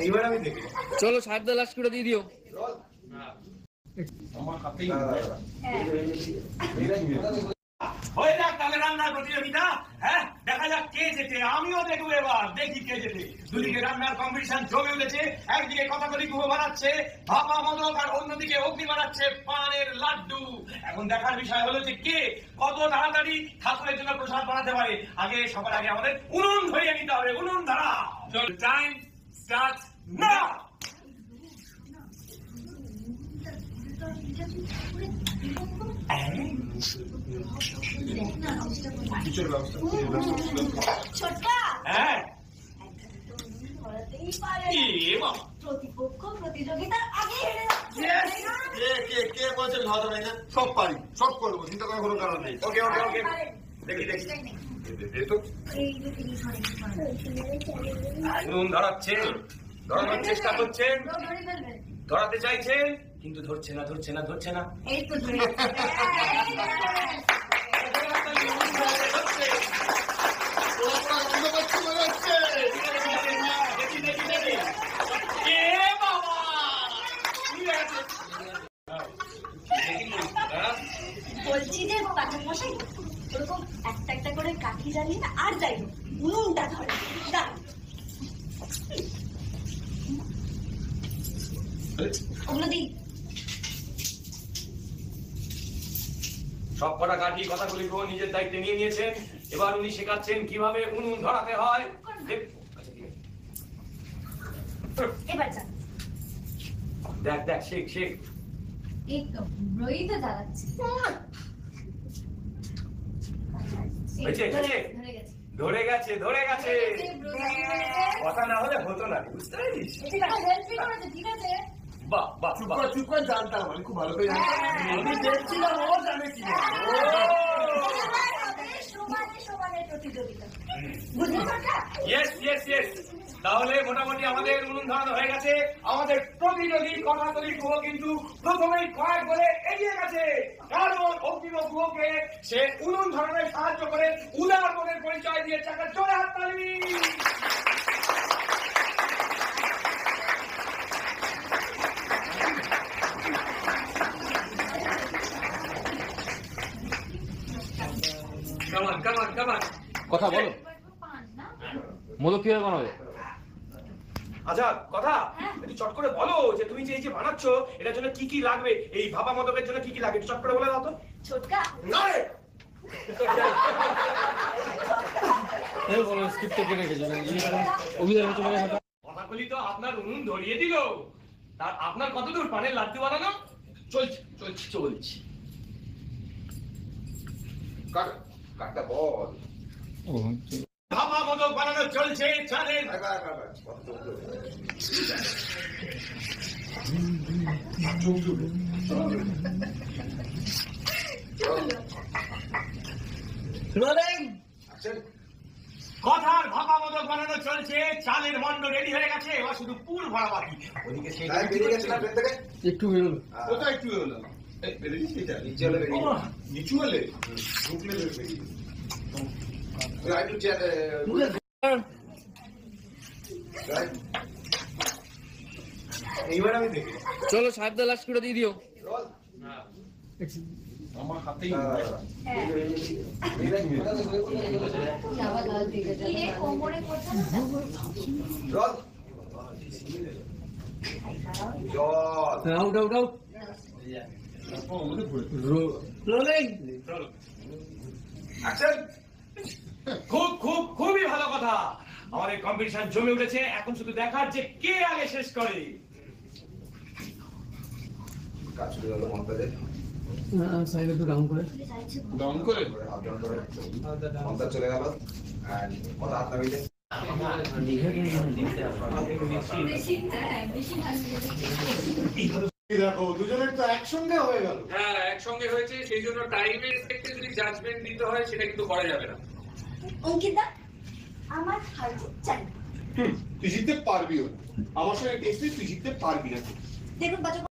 এইবার আমি দেখি। চলো 7 লাখ করে দিয়ে দিও। আমার হাতেই হয়ে যাক তাহলে রান্নার প্রতিযোগিতা। হ্যাঁ, দেখা যাক কে জেতে। আমিও দেখবো, এবার দেখি কে জেতে। দুদিকে রান্নার কম্পিটিশন জমে উঠেছে। একদিকে কথাকলি গুহ বানাচ্ছে ভাপা মদক, আর অন্যদিকে অগ্নি বানাচ্ছে পানের লাড্ডু। এখন দেখার বিষয় হলো যে কে কত তাড়াতাড়ি ঠাকুরের জন্য প্রসাদ বানাতে পারে। সবার আগে আমাদের উনুন ধরিয়ে নিতে হবে। উনুন ধরা। Time start now. প্রতিপক্ষ প্রতিযোগিতার আগে হেরে কে বলছেন ভালো নাই না? সব পারি, সব করবো, চিন্তা করার কোনো কারণ নেই। ওকে ওকে ওকে, দেখি দেখি। উনুন ধরাচ্ছেন, ধরানোর চেষ্টা করছেন, ধরাতে চাইছেন, কিন্তু ধরছে না ধরছে না ধরছে না। এই তো ধরে বলছি যে পাঠক মশাই, ওরকম একটা একটা করে কাঠি জ্বালিয়ে না আর যাই উনুনটা ধরে ওগুলো দিই। সব কটা কাঠি কথাগুলি নিজের দায়িত্বে নিয়ে নিয়েছেন। এবার উনি শেখাচ্ছেন কিভাবে উনুন ধরাতে হয়। এবার যান, দেখ দেখ, শেখ শেখ। এই তো রই তো জ্বালাচ্ছি। ধরে গেছে ধরে গেছে। কথা না হলে হতো না, বুঝতে পারিস? ঠিক আছে, বাহ বাহ, চুপ করে জানতাম, আমি খুব ভালো করে জানতাম। আমি দেখছিলাম ও জানে কি না। সমানে প্রতিযোগিতা। Yes yes yes. তাহলে মোটামুটি আমাদের উনুন ধরানো হয়ে গেছে। আমাদের প্রতিযোগী কথাকলি গুহ কিন্তু প্রথমেই কয়েক বলে এগিয়ে গেছে, কারণ অগ্নিম গুহকে সে উনুন ধরানোর সাহায্য করে উদার মনের পরিচয় দিয়ে চাকা জোরে হাততালি। কামান কামান কামান, কথা বলো। মদক কিভাবে বানাবে? আচ্ছা কথা একটু চট করে বলো যে তুমি যে এই যে বানাচ্ছ এটার জন্য কি কি লাগবে, এই ভাপা মদকের জন্য কি কি লাগবে চট করে বলে দাও তো। ছোটকা না রে, এই বলো স্ক্রিপ্টে কে রেখেছো? অভিধানে চলে গেছে। কথাগুলি তো আপনার উনুন ধরিয়ে দিল, তার আপনার কতদূর পানের লাড্ডু বানানো? চলছে চলছে চলছে। কাটটা বল। ভাপা মদক বানানো চলছে চালের। কথার ভাপা মদক বানানো চলছে, চালের মন্ড রেডি হয়ে গেছে, এবার শুধু পুর ভরা বাকি। ওদিকে সেই একটু বেরোলো। কোথায় একটু হলো? নিচু হলে ঢুকলে এইবার আমি দেখি। চলো 7 লাখ করে দিয়ে দিও। আমার হাতেই কোমরে আউট আউট আউট। খুব খুব খুবই ভালো কথা। আমাদের কম্পিটিশন জমে উঠেছে। এখন শুধু দেখার যে কে আগে শেষ করে। সাইড একটু ডাউন করে চলে গেল। হাত নামিয়ে দেখো দুজনের তো একসঙ্গে হয়ে গেল। হ্যাঁ একসঙ্গে হয়েছে, সেই জন্য টাইমের রেসপেক্টে যদি জাজমেন্ট দিতে হয় সেটা কিন্তু করা যাবে না। অঙ্কিতা, আমার হার চাই। তুই জিততে পারবিও না, আমার সঙ্গে টেস্টে তুই জিততে পারবি না। দেখুন বাচ্চা